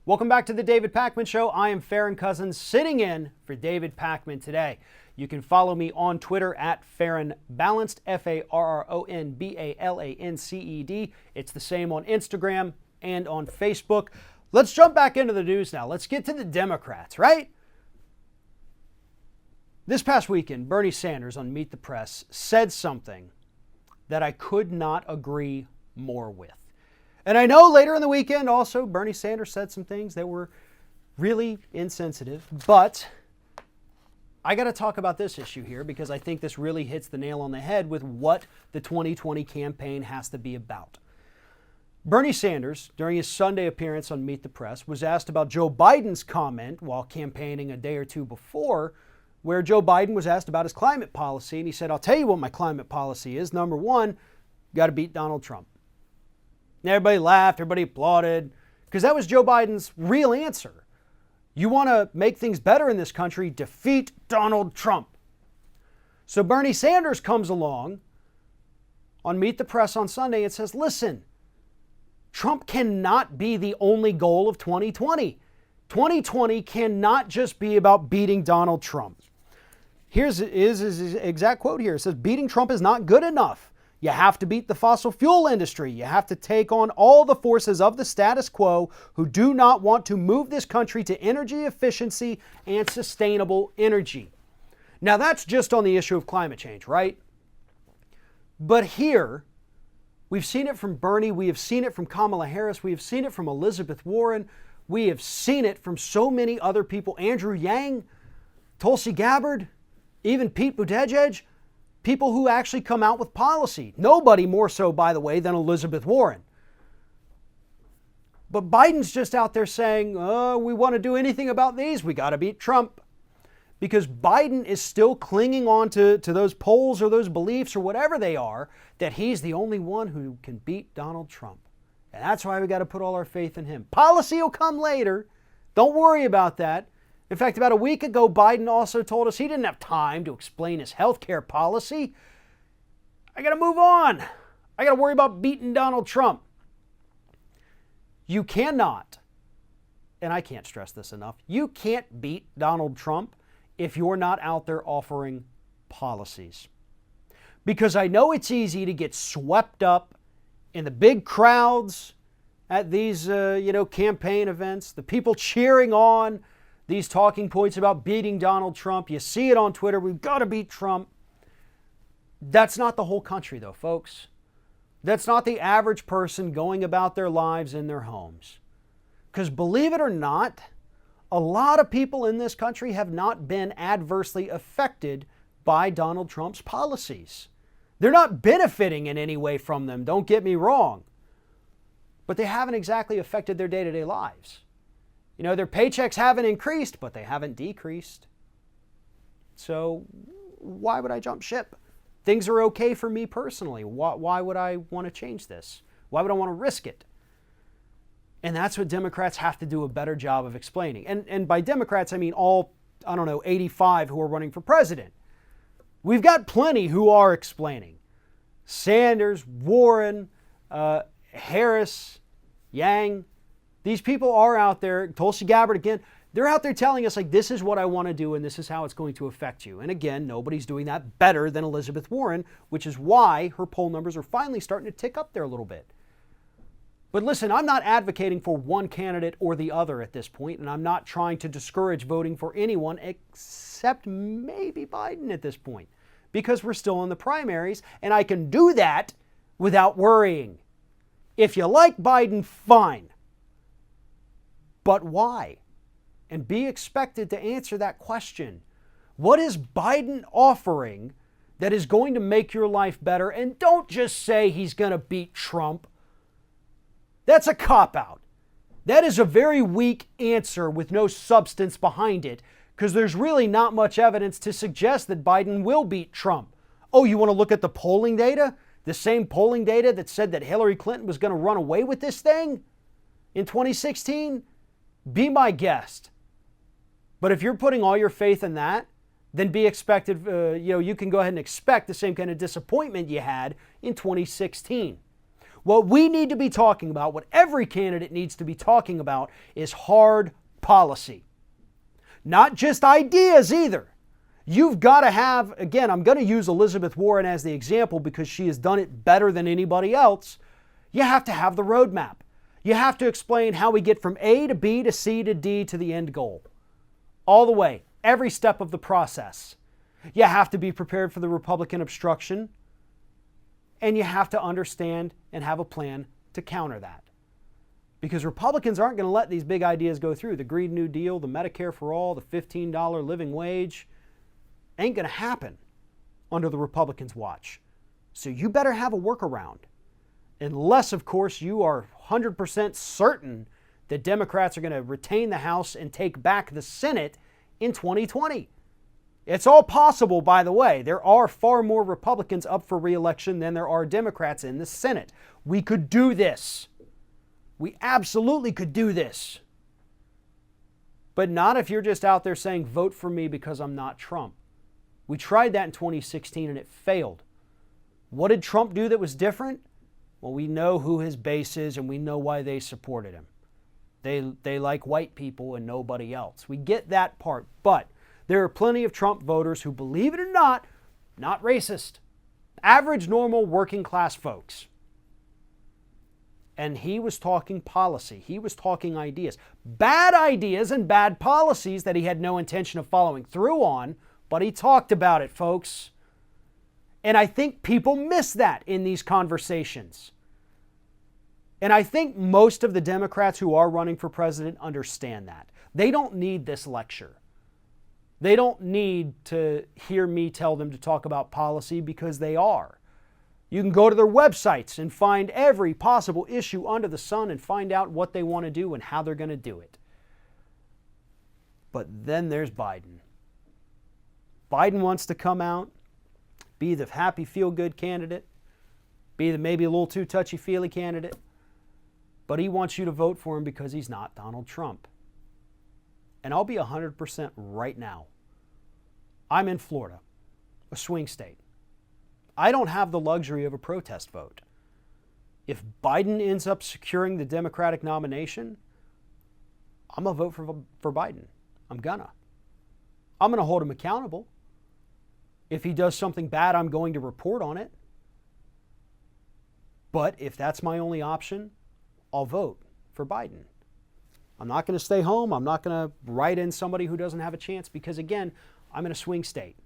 Welcome back to the David Pakman Show. I am Farron Cousins, sitting in for David Pakman today. You can follow me on Twitter at Farron Balanced, FarronBalanced. It's the same on Instagram and on Facebook. Let's jump back into the news now. Let's get to the Democrats, right? This past weekend, Bernie Sanders on Meet the Press said something that I could not agree more with. And I know later in the weekend also Bernie Sanders said some things that were really insensitive, but I got to talk about this issue here because I think this really hits the nail on the head with what the 2020 campaign has to be about. Bernie Sanders, during his Sunday appearance on Meet the Press, was asked about Joe Biden's comment while campaigning a day or two before, where Joe Biden was asked about his climate policy, and he said, I'll tell you what my climate policy is. Number one, you got to beat Donald Trump. And everybody laughed, everybody applauded, because that was Joe Biden's real answer. You want to make things better in this country, defeat Donald Trump. So Bernie Sanders comes along on Meet the Press on Sunday and says, listen, Trump cannot be the only goal of 2020. 2020 cannot just be about beating Donald Trump. Here's his exact quote here. It says, beating Trump is not good enough. You have to beat the fossil fuel industry. You have to take on all the forces of the status quo who do not want to move this country to energy efficiency and sustainable energy. Now that's just on the issue of climate change, right? But here, we've seen it from Bernie, we have seen it from Kamala Harris, we have seen it from Elizabeth Warren, we have seen it from so many other people, Andrew Yang, Tulsi Gabbard, even Pete Buttigieg, people who actually come out with policy. Nobody more so, by the way, than Elizabeth Warren. But Biden's just out there saying, oh, we want to do anything about these, we got to beat Trump. Because Biden is still clinging on to those polls or those beliefs or whatever they are, that he's the only one who can beat Donald Trump. And that's why we got to put all our faith in him. Policy will come later. Don't worry about that. In fact, about a week ago, Biden also told us he didn't have time to explain his health care policy. I got to move on. I got to worry about beating Donald Trump. You cannot, and I can't stress this enough, you can't beat Donald Trump if you're not out there offering policies. Because I know it's easy to get swept up in the big crowds at these, campaign events, the people cheering on these talking points about beating Donald Trump. You see it on Twitter, we've got to beat Trump. That's not the whole country though, folks. That's not the average person going about their lives in their homes. Because believe it or not, a lot of people in this country have not been adversely affected by Donald Trump's policies. They're not benefiting in any way from them, don't get me wrong. But they haven't exactly affected their day-to-day lives. Their paychecks haven't increased, but they haven't decreased. So why would I jump ship? Things are okay for me personally. Why would I want to change this? Why would I want to risk it? And that's what Democrats have to do a better job of explaining. And by Democrats, I mean all, 85 who are running for president. We've got plenty who are explaining. Sanders, Warren, Harris, Yang. These people are out there, Tulsi Gabbard again, they're out there telling us, this is what I want to do and this is how it's going to affect you. And again, nobody's doing that better than Elizabeth Warren, which is why her poll numbers are finally starting to tick up there a little bit. But listen, I'm not advocating for one candidate or the other at this point, and I'm not trying to discourage voting for anyone except maybe Biden at this point, because we're still in the primaries, and I can do that without worrying. If you like Biden, fine. But why? And be expected to answer that question. What is Biden offering that is going to make your life better? And don't just say he's going to beat Trump. That's a cop-out. That is a very weak answer with no substance behind it, because there's really not much evidence to suggest that Biden will beat Trump. Oh, you want to look at the polling data? The same polling data that said that Hillary Clinton was going to run away with this thing in 2016? Be my guest. But if you're putting all your faith in that, then be expected, you can go ahead and expect the same kind of disappointment you had in 2016. What we need to be talking about, what every candidate needs to be talking about, is hard policy. Not just ideas either. You've got to have, again, I'm going to use Elizabeth Warren as the example because she has done it better than anybody else. You have to have the roadmap. You have to explain how we get from A to B to C to D to the end goal. All the way, every step of the process. You have to be prepared for the Republican obstruction, and you have to understand and have a plan to counter that. Because Republicans aren't going to let these big ideas go through. The Green New Deal, the Medicare for All, the $15 living wage, ain't going to happen under the Republicans' watch. So you better have a workaround. Unless, of course, you are 100% certain that Democrats are going to retain the House and take back the Senate in 2020. It's all possible, by the way. There are far more Republicans up for re-election than there are Democrats in the Senate. We could do this. We absolutely could do this. But not if you're just out there saying, vote for me because I'm not Trump. We tried that in 2016 and it failed. What did Trump do that was different? Well, we know who his base is and we know why they supported him. They like white people and nobody else. We get that part, but there are plenty of Trump voters who, believe it or not racist. Average, normal, working class folks. And he was talking policy. He was talking ideas. Bad ideas and bad policies that he had no intention of following through on, but he talked about it, folks. And I think people miss that in these conversations. And I think most of the Democrats who are running for president understand that. They don't need this lecture. They don't need to hear me tell them to talk about policy because they are. You can go to their websites and find every possible issue under the sun and find out what they want to do and how they're going to do it. But then there's Biden. Biden wants to come out, be the happy, feel-good candidate, be the maybe a little too touchy-feely candidate, but he wants you to vote for him because he's not Donald Trump. And I'll be 100% right now. I'm in Florida, a swing state. I don't have the luxury of a protest vote. If Biden ends up securing the Democratic nomination, I'm going to vote for Biden. I'm going to hold him accountable. If he does something bad, I'm going to report on it. But if that's my only option, I'll vote for Biden. I'm not going to stay home. I'm not going to write in somebody who doesn't have a chance because, again, I'm in a swing state.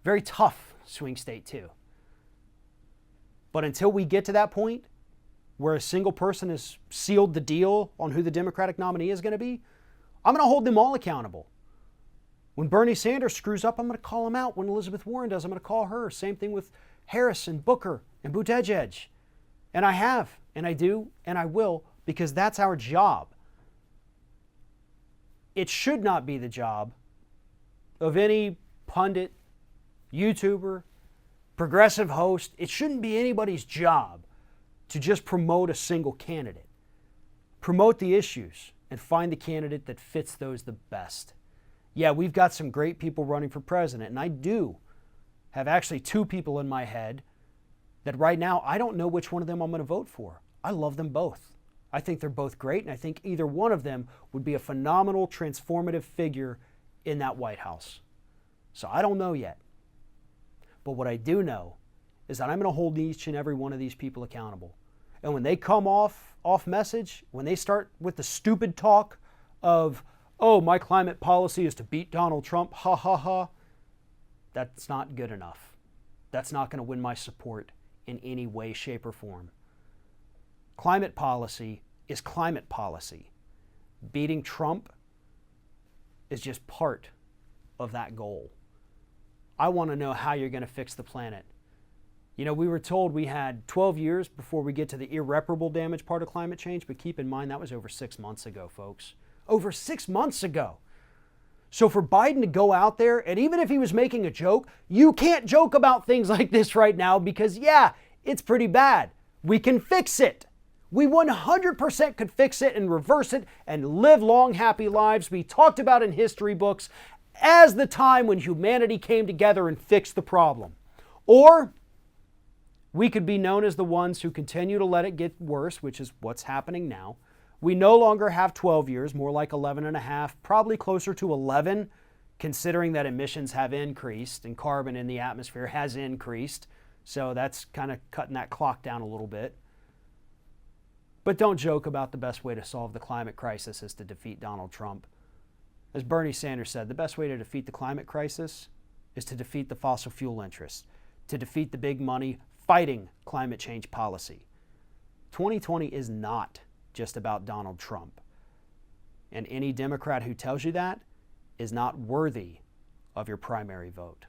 Very tough swing state, too. But until we get to that point where a single person has sealed the deal on who the Democratic nominee is going to be, I'm going to hold them all accountable. When Bernie Sanders screws up, I'm going to call him out. When Elizabeth Warren does, I'm going to call her. Same thing with Harris and Booker and Buttigieg. And I have, and I do, and I will, because that's our job. It should not be the job of any pundit, YouTuber, progressive host. It shouldn't be anybody's job to just promote a single candidate. Promote the issues and find the candidate that fits those the best. Yeah, we've got some great people running for president, and I do have actually two people in my head that right now I don't know which one of them I'm going to vote for. I love them both. I think they're both great, and I think either one of them would be a phenomenal, transformative figure in that White House. So I don't know yet. But what I do know is that I'm going to hold each and every one of these people accountable. And when they come off message, when they start with the stupid talk of, oh, my climate policy is to beat Donald Trump, ha ha ha, that's not good enough. That's not going to win my support in any way, shape, or form. Climate policy is climate policy. Beating Trump is just part of that goal. I want to know how you're going to fix the planet. You know, we were told we had 12 years before we get to the irreparable damage part of climate change, but keep in mind that was over 6 months ago, folks. Over 6 months ago. So for Biden to go out there, and even if he was making a joke, you can't joke about things like this right now because, yeah, it's pretty bad. We can fix it. We 100% could fix it and reverse it and live long, happy lives. We talked about in history books as the time when humanity came together and fixed the problem. Or We could be known as the ones who continue to let it get worse, which is what's happening now. We no longer have 12 years, more like 11 and a half, probably closer to 11, considering that emissions have increased and carbon in the atmosphere has increased. So that's kind of cutting that clock down a little bit. But don't joke about the best way to solve the climate crisis is to defeat Donald Trump. As Bernie Sanders said, the best way to defeat the climate crisis is to defeat the fossil fuel interests, to defeat the big money fighting climate change policy. 2020 is not just about Donald Trump. And any Democrat who tells you that is not worthy of your primary vote.